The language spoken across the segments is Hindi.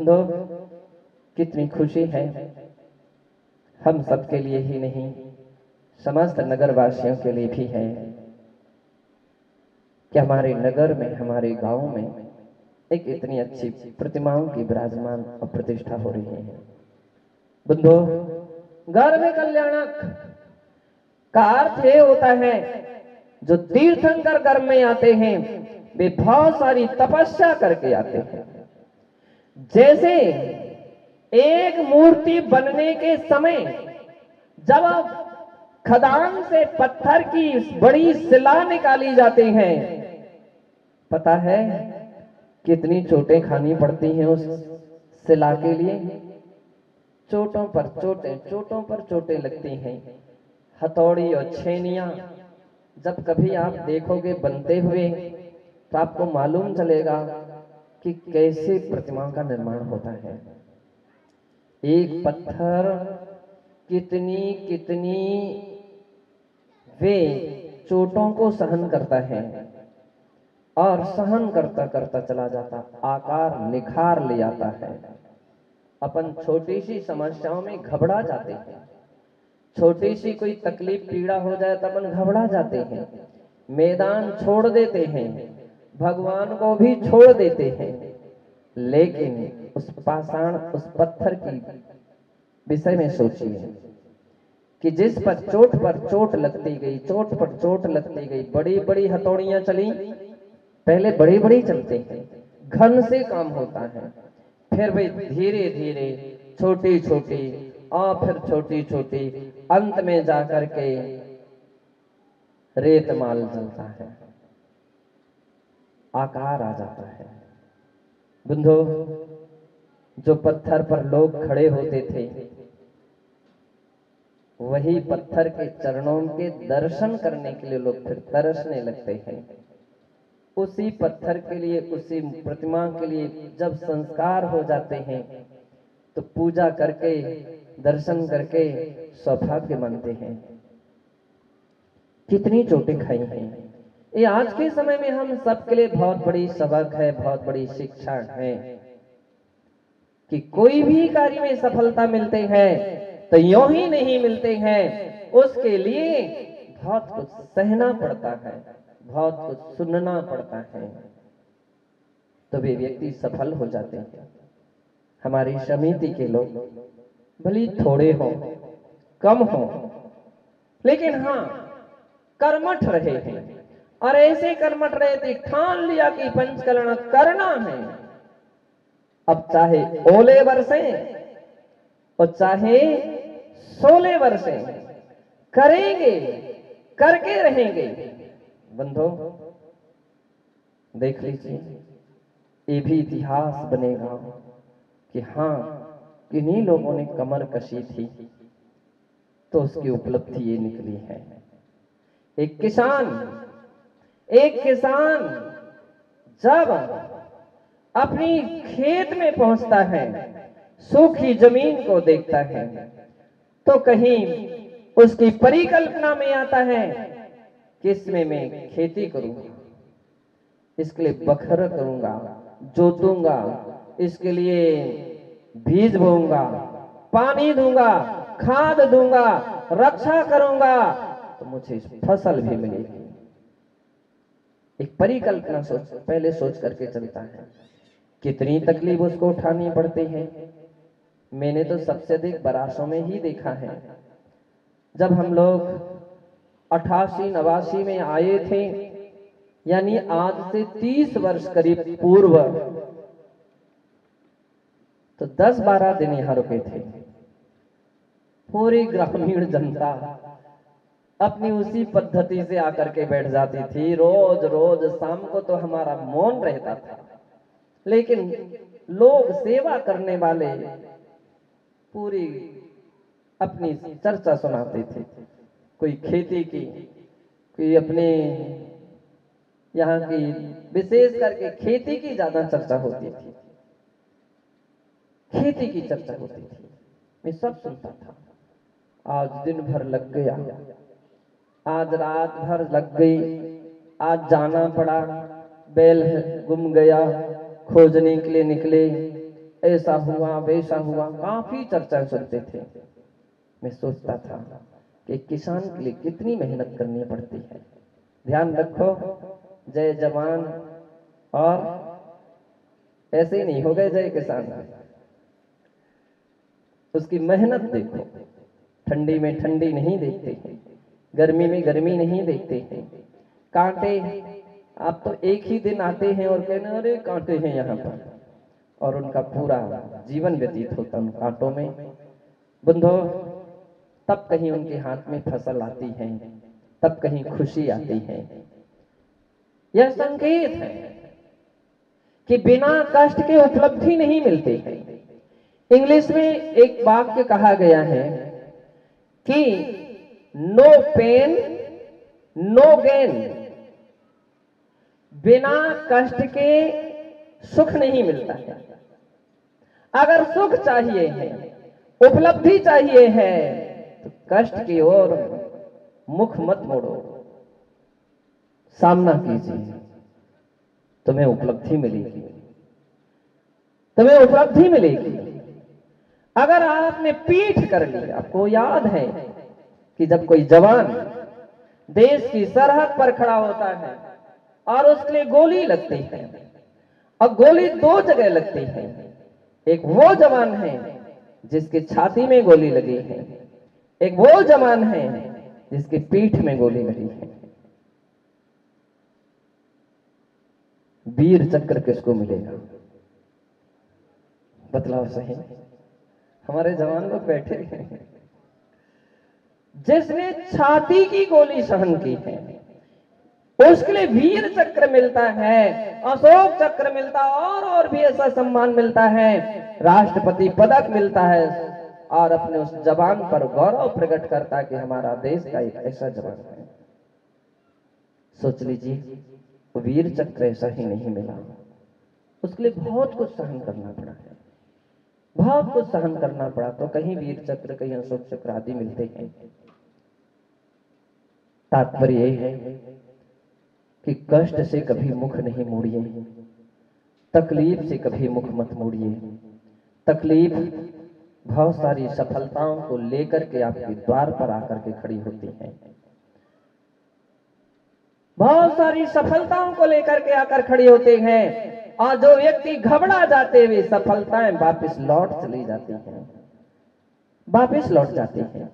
बंधु, कितनी खुशी है हम सबके लिए ही नहीं, समस्त नगर वासियों के लिए भी है कि हमारे नगर में, हमारे गांव में एक इतनी अच्छी प्रतिमाओं की विराजमान और प्रतिष्ठा हो रही है। बंधु, घर में कल्याणक का अर्थ ये होता है जो तीर्थंकर घर में आते हैं वे बहुत सारी तपस्या करके आते हैं। जैसे एक मूर्ति बनने के समय जब खदान से पत्थर की बड़ी शिला निकाली जाती है, पता है कितनी चोटें खानी पड़ती हैं उस शिला के लिए। चोटों पर चोटें, चोटों पर चोटें लगती हैं। हथौड़ी और छेनियां जब कभी आप देखोगे बनते हुए तो आपको मालूम चलेगा कि कैसे प्रतिमाओं का निर्माण होता है। एक पत्थर कितनी कितनी वे चोटों को सहन करता है और सहन करता करता चला जाता, आकार निखार ले आता है। अपन छोटी सी समस्याओं में घबरा जाते हैं, छोटी सी कोई तकलीफ पीड़ा हो जाए तो अपन घबरा जाते हैं, मैदान छोड़ देते हैं, भगवान को भी छोड़ देते हैं। लेकिन उस पाषाण, उस पत्थर की विषय में सोचिए कि जिस पर चोट लगती गई, चोट पर चोट लगती गई, बड़ी बड़ी हथौड़ियां चली, पहले बड़ी बड़ी चलते हैं, घन से काम होता है, फिर भाई धीरे धीरे छोटी छोटी और फिर छोटी छोटी, अंत में जाकर के रेत माल चलता है, आकार आ जाता है। बंधु, जो पत्थर पर लोग खड़े होते थे वही पत्थर के चरणों के दर्शन करने के लिए लोग फिर तरसने लगते हैं। उसी पत्थर के लिए, उसी प्रतिमा के लिए जब संस्कार हो जाते हैं तो पूजा करके, दर्शन करके सौभाग्य मानते हैं। कितनी चोटें खाई हैं। ये आज के समय में हम सबके लिए बहुत बड़ी सबक है, बहुत बड़ी शिक्षा है कि कोई भी कार्य में सफलता मिलते हैं तो यूं ही नहीं मिलते हैं, उसके लिए बहुत कुछ सहना पड़ता है, बहुत कुछ सुनना पड़ता है, तो वे व्यक्ति सफल हो जाते हैं। हमारी समिति के लोग भले थोड़े हो, कम हो, लेकिन हाँ कर्मठ रहे हैं, और ऐसे कर्मठ रहे थे, ठान लिया कि पंचकरण करना है। अब चाहे ओले बरसे और चाहे सोले बरसे, करेंगे, करके रहेंगे। बंधु, देख लीजिए, ये भी इतिहास बनेगा कि हाँ किन्हीं लोगों ने कमर कशी थी तो उसकी उपलब्धि ये निकली है। एक किसान जब अपनी खेत में पहुंचता है, सूखी जमीन को देखता है तो कहीं उसकी परिकल्पना में आता है कि इसमें मैं खेती करूंगा, इसके लिए बखर करूंगा, जोतूंगा, इसके लिए बीज बोऊंगा, पानी दूंगा, खाद दूंगा, रक्षा करूंगा तो मुझे फसल भी मिलेगी। एक परिकल्पना पहले सोच करके चलता है। कितनी तकलीफ उसको उठानी पड़ती है। मैंने तो सबसे अधिक बरासों में ही देखा है। जब हम लोग 88-89 में आए थे, यानी आज से 30 वर्ष करीब पूर्व, तो 10-12 दिन यहां रुके थे। पूरी ग्रामीण जनता अपनी उसी पद्धति से आकर के बैठ जाती थी। रोज रोज शाम को तो हमारा मौन रहता था, लेकिन लोग सेवा करने वाले पूरी अपनी चर्चा सुनाते थे। कोई खेती की, कोई अपने यहाँ की, विशेष करके खेती की ज्यादा चर्चा होती थी, खेती की चर्चा होती थी। मैं सब सुनता था। आज दिन भर लग गया, आज रात भर लग गई, आज जाना पड़ा, बैल गुम गया, खोजने के लिए निकले, ऐसा हुआ वैसा हुआ, काफी चर्चा सुनते थे। मैं सोचता था कि किसान के लिए कितनी मेहनत करनी पड़ती है। ध्यान रखो, जय जवान और ऐसे ही नहीं हो गए जय किसान। उसकी मेहनत देखो, ठंडी में ठंडी नहीं देखते हैं, गर्मी में गर्मी नहीं देखते हैं, कांटे। आप तो एक ही दिन आते हैं और कहने अरे कांटे हैं यहाँ पर, और उनका पूरा जीवन व्यतीत होता उन कांटों में। बंधो, तब कहीं उनके हाथ में फसल आती है, तब कहीं खुशी आती है। यह संकेत है कि बिना कष्ट के उपलब्धि नहीं मिलती है। इंग्लिश में एक वाक्य कहा गया है कि नो पेन नो गेन। बिना कष्ट के सुख नहीं मिलता है। अगर सुख चाहिए है, उपलब्धि चाहिए है, तो कष्ट की ओर मुख मत मोड़ो, सामना कीजिए, तुम्हें उपलब्धि मिलेगी, तुम्हें उपलब्धि मिलेगी। अगर आपने पीठ कर ली, आपको याद है कि जब कोई जवान देश की सरहद पर खड़ा होता है और उसके लिए गोली लगती है, और गोली दो जगह लगती है, एक वो जवान है जिसकी छाती में गोली लगी है, एक वो जवान है जिसकी पीठ में गोली लगी है। वीर चक्र किसको मिलेगा? बतलाओ सही। हमारे जवान लोग बैठे हैं, जिसने छाती की गोली सहन की है उसके लिए वीर चक्र मिलता है, अशोक चक्र मिलता है, और भी ऐसा सम्मान मिलता है, राष्ट्रपति पदक मिलता है, और अपने उस जवान पर गौरव प्रकट करता है कि हमारा देश का एक ऐसा जवान है। सोच लीजिए, वीर चक्र ऐसा ही नहीं मिला, उसके लिए बहुत कुछ सहन करना पड़ा है, बहुत कुछ सहन करना पड़ा, तो कहीं वीर चक्र, कहीं अशोक चक्र आदि मिलते हैं। तात्पर्य यह है कि कष्ट से कभी मुख नहीं मोड़िए, तकलीफ से कभी मुख मत मोड़िए। तकलीफ बहुत सारी सफलताओं को लेकर के आपके द्वार पर आकर के खड़ी होती है, बहुत सारी सफलताओं को लेकर के आकर खड़ी होते हैं, और जो व्यक्ति घबरा जाते हुए सफलताएं वापस लौट चली जाती हैं, वापस लौट जाती हैं।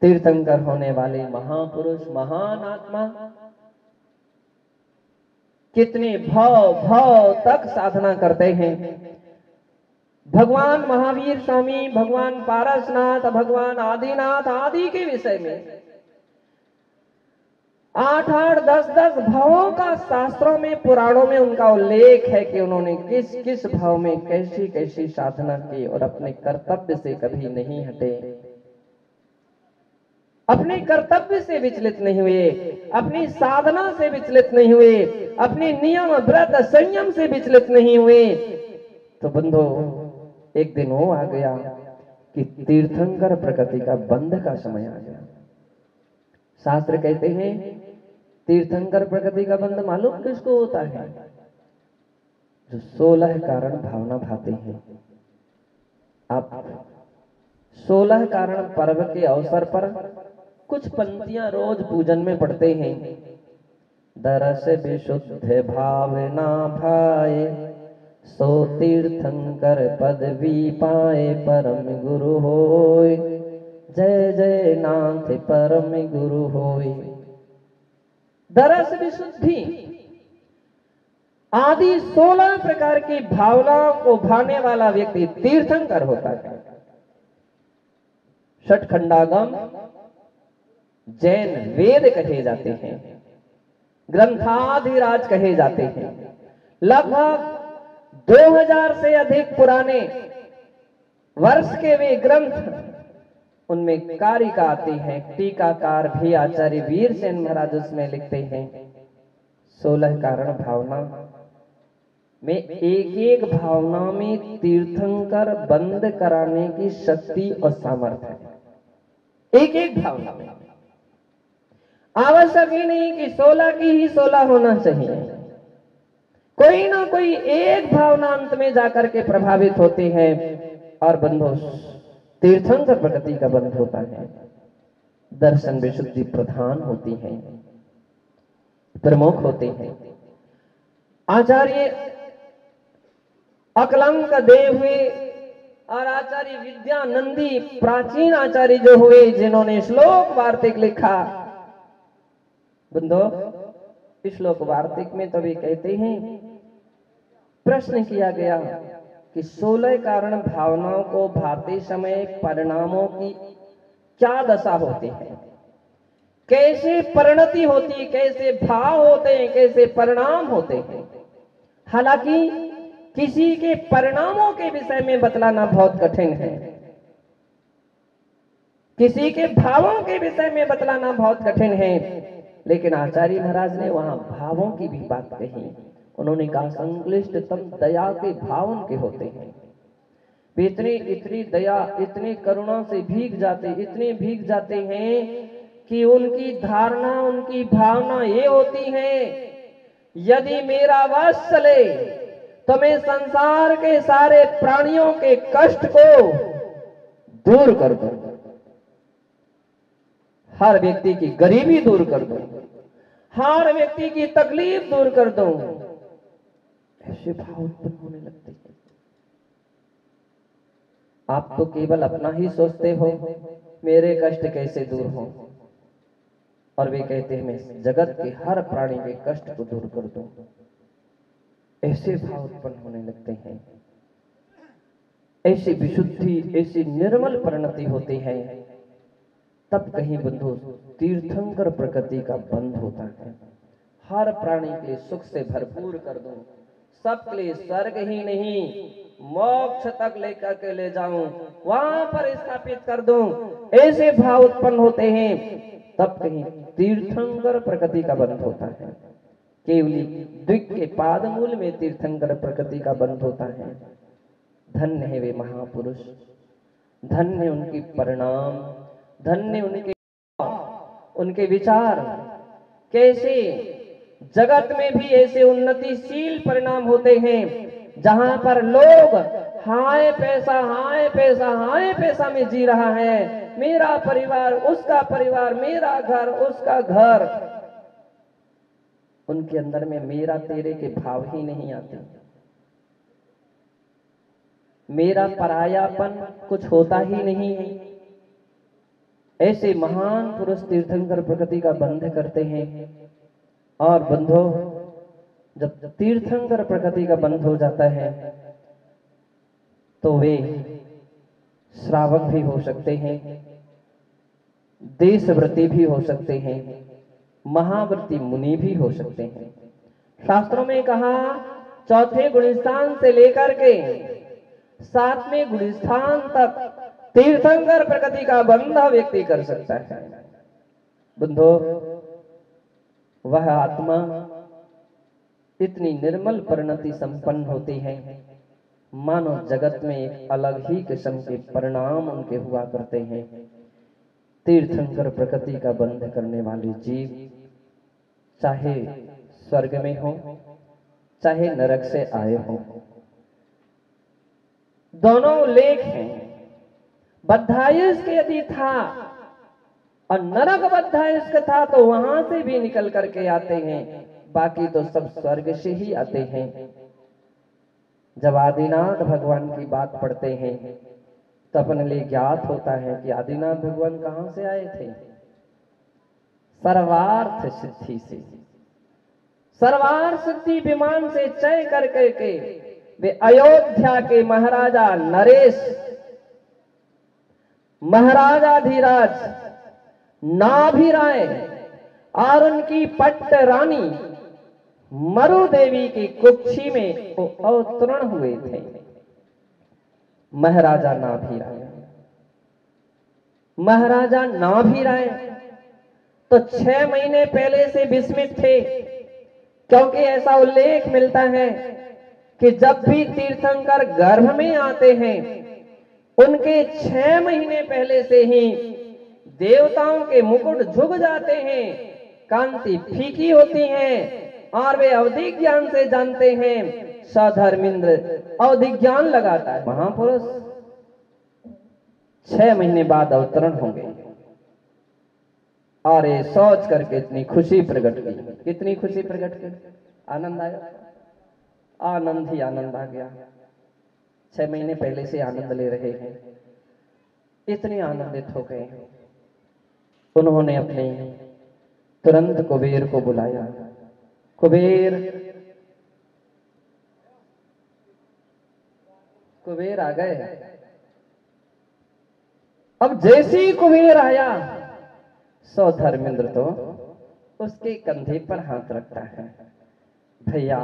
तीर्थंकर होने वाले महापुरुष, महान आत्मा कितने भाव भाव तक साधना करते हैं। भगवान महावीर स्वामी, भगवान पारसनाथ, भगवान आदिनाथ आदि के विषय में 8-8, 10-10 भावों का शास्त्रों में, पुराणों में उनका उल्लेख है कि उन्होंने किस किस भाव में कैसी कैसी साधना की, और अपने कर्तव्य से कभी नहीं हटे, अपने कर्तव्य से विचलित नहीं हुए, अपनी साधना से विचलित नहीं हुए, अपने नियम व्रत संयम से विचलित नहीं हुए। तो बंधो, एक दिन वो आ गया कि तीर्थंकर प्रकृति का बंध का समय आ गया। शास्त्र कहते हैं तीर्थंकर प्रकृति का बंध मालूम किसको होता है? जो 16 कारण भावना भाते हैं। आप 16 कारण पर्व के अवसर पर कुछ पंक्तियां रोज पूजन में पढ़ते हैं। दरस विशुद्ध भावना भाए, सो तीर्थंकर पदवी पाए, परम गुरु होय, जय जय नाथ परम गुरु होय। दरस विशुद्धि आदि 16 प्रकार की भावनाओं को भाने वाला व्यक्ति तीर्थंकर होता है। षटखंडागम जैन वेद कहे जाते हैं, ग्रंथाधिराज कहे जाते हैं। लगभग 2000 से अधिक पुराने वर्ष के वे ग्रंथ, उनमें कारिका आती है, टीकाकार भी आचार्य वीरसेन महाराज उसमें लिखते हैं 16 कारण भावना में एक एक भावना में तीर्थंकर बंद कराने की शक्ति और सामर्थ्य है। एक एक भावना में आवश्यक ही नहीं कि 16 की ही 16 होना चाहिए, कोई ना कोई एक भावना अंत में जाकर के प्रभावित होती है। और बंधु, तीर्थंकर प्रकृति का बंध होता है, दर्शन विशुद्धि प्रधान होती है, प्रमुख होते हैं। आचार्य अकलंक देव हुए और आचार्य विद्यानंदी प्राचीन आचार्य जो हुए, जिन्होंने श्लोक वार्तिक लिखा। बंधो, श्लोक वार्तिक में तो वे कहते हैं, प्रश्न किया गया कि 16 कारण भावनाओं को भाते समय परिणामों की क्या दशा होती है, कैसे परिणति होती है, कैसे भाव होते हैं, कैसे परिणाम होते हैं। हालांकि किसी के परिणामों के विषय में बतलाना बहुत कठिन है, किसी के भावों के विषय में बतलाना बहुत कठिन है, लेकिन आचार्य महाराज ने वहां भावों की भी बात कही। उन्होंने कहा, संक्लिष्टतम दया के भाव उनके होते हैं। इतनी दया, इतनी करुणा से भीग जाते, इतने भीग जाते हैं कि उनकी धारणा, उनकी भावना ये होती है, यदि मेरा वश चले तो मैं संसार के सारे प्राणियों के कष्ट को दूर कर दूं, हर व्यक्ति की गरीबी दूर कर दूं, हर व्यक्ति की तकलीफ दूर कर दूं। ऐसे भाव उत्पन्न होने लगते हैं। आप तो केवल अपना ही सोचते हो, मेरे कष्ट कैसे दूर हो, और वे कहते हैं मैं जगत के हर प्राणी के कष्ट को दूर कर दूं। ऐसे भाव उत्पन्न होने लगते हैं, ऐसी विशुद्धि, ऐसी निर्मल परिणति होती है। तब कहीं बंधु तीर्थंकर प्रकृति का बंध होता है। हर प्राणी के लिए सुख से भरपूर कर दूं, सबके लिए स्वर्ग ही नहीं मोक्ष तक लेकर के ले जाऊं, वहां पर स्थापित कर दूं, ऐसे भाव उत्पन्न होते हैं। तब कहीं तीर्थंकर प्रकृति का बंध होता है। केवली द्विक के पाद मूल में तीर्थंकर प्रकृति का बंध होता है। धन्य है वे महापुरुष, धन्य उनकी परिणाम, धन्य उनके विचार। कैसे जगत में भी ऐसे उन्नतिशील परिणाम होते हैं, जहां पर लोग हाय पैसा, हाय पैसा, हाय पैसा में जी रहा है। मेरा परिवार, उसका परिवार, मेरा घर, उसका घर। उनके अंदर में मेरा तेरे के भाव ही नहीं आते, मेरा परायापन कुछ होता ही नहीं है। ऐसे महान पुरुष तीर्थंकर प्रकृति का बंध करते हैं। और बंधो, जब तीर्थंकर प्रकृति का बंध हो जाता है तो वे श्रावक भी हो सकते हैं, देशव्रती भी हो सकते हैं, महाव्रती मुनि भी हो सकते हैं। शास्त्रों में कहा, चौथे गुणस्थान से लेकर के 7वें गुणस्थान तक तीर्थंकर प्रकृति का बंध व्यक्ति कर सकता है। बंधो, वह आत्मा इतनी निर्मल परिणति संपन्न होती है, मानो जगत में एक अलग ही किस्म के परिणाम उनके हुआ करते हैं। तीर्थंकर प्रकृति का बंध करने वाले जीव चाहे स्वर्ग में हो, चाहे नरक से आए हो, दोनों लेख हैं। बद्धायुष्क यदि था और नरक बद्धायुष्क था तो वहां से भी निकल करके आते हैं, बाकी तो सब स्वर्ग से ही आते हैं। जब आदिनाथ भगवान की बात पढ़ते हैं तो अपने लिए ज्ञात होता है कि आदिनाथ भगवान कहां से आए थे? सर्वार्थ सिद्धि से। सर्वार्थ सिद्धि विमान से चय कर करके वे अयोध्या के महाराजा नरेश, महाराजाधिराज नाभिराय और उनकी पट्ट रानी मरु देवी की कुक्षी में वो अवतरण हुए थे। महाराजा नाभिराय, महाराजा नाभिराय तो 6 महीने पहले से विस्मित थे, क्योंकि ऐसा उल्लेख मिलता है कि जब भी तीर्थंकर गर्भ में आते हैं उनके 6 महीने पहले से ही देवताओं के मुकुट झुक जाते हैं, कांति फीकी होती है, और वे अवधि ज्ञान से जानते हैं। सधर्मेंद्र अवधि ज्ञान लगाता है। महापुरुष 6 महीने बाद अवतरण होंगे और ये सोच करके इतनी खुशी प्रकट की। कितनी खुशी प्रकट की, आनंद आया, आनंद ही आनंद आ गया। 6 महीने पहले से आनंद ले रहे हैं, इतने आनंदित हो गए। उन्होंने अपने तुरंत कुबेर को बुलाया। कुबेर आ गए। अब जैसे ही कुबेर आया, सधर्मेंद्र तो उसके कंधे पर हाथ रखता है। भैया,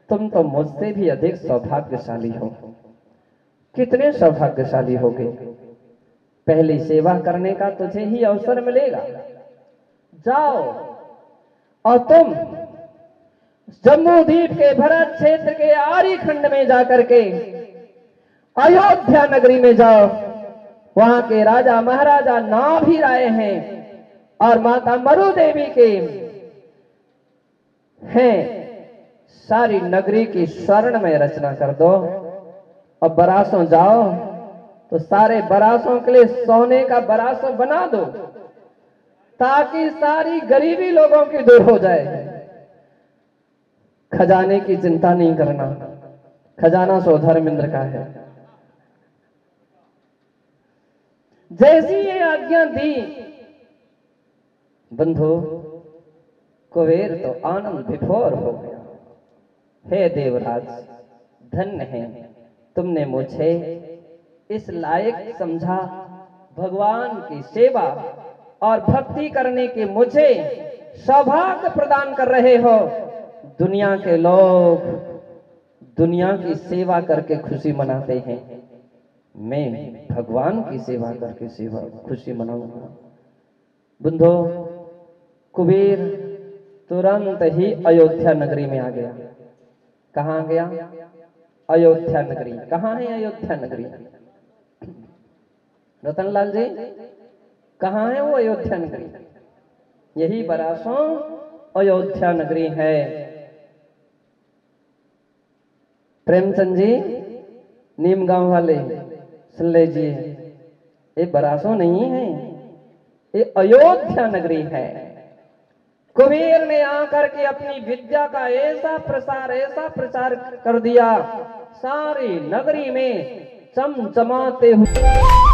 तुम तो मुझसे भी अधिक सौभाग्यशाली हो। कितने सौभाग्यशाली हो गए, पहली सेवा करने का तुझे ही अवसर मिलेगा। जाओ और तुम जम्मू द्वीप के भरत क्षेत्र के आर्य खंड में जाकर के अयोध्या नगरी में जाओ। वहां के राजा महाराजा नाम भी आए हैं और माता मरु देवी के हैं। सारी नगरी की स्वर्ण में रचना कर दो और बरासों जाओ तो सारे बरासों के लिए सोने का बरासों बना दो, ताकि सारी गरीबी लोगों की दूर हो जाए। खजाने की चिंता नहीं करना, खजाना सधर्मेंद्र का है। जैसी ये आज्ञा दी, बंधु, कुबेर तो आनंद विभोर हो गया। हे देवराज, धन्य है, तुमने मुझे इस लायक समझा। भगवान की सेवा और भक्ति करने के मुझे सौभाग्य प्रदान कर रहे हो। दुनिया के लोग दुनिया की सेवा करके खुशी मनाते हैं, मैं भगवान की सेवा करके खुशी मनाऊंगा। बंधु, कुबेर तुरंत ही अयोध्या नगरी में आ गया। कहां गया? अयोध्या नगरी। कहां है अयोध्या नगरी? रतनलाल जी, कहां है वो अयोध्या नगरी? यही बरासों अयोध्या नगरी है। प्रेमचंद जी, नीम गांव वाले, सुन लीजिए, ये बरासों नहीं है, ये अयोध्या नगरी है। कुबेर ने आकर के अपनी विद्या का ऐसा प्रसार कर दिया, सारी नगरी में चमचमाते हुए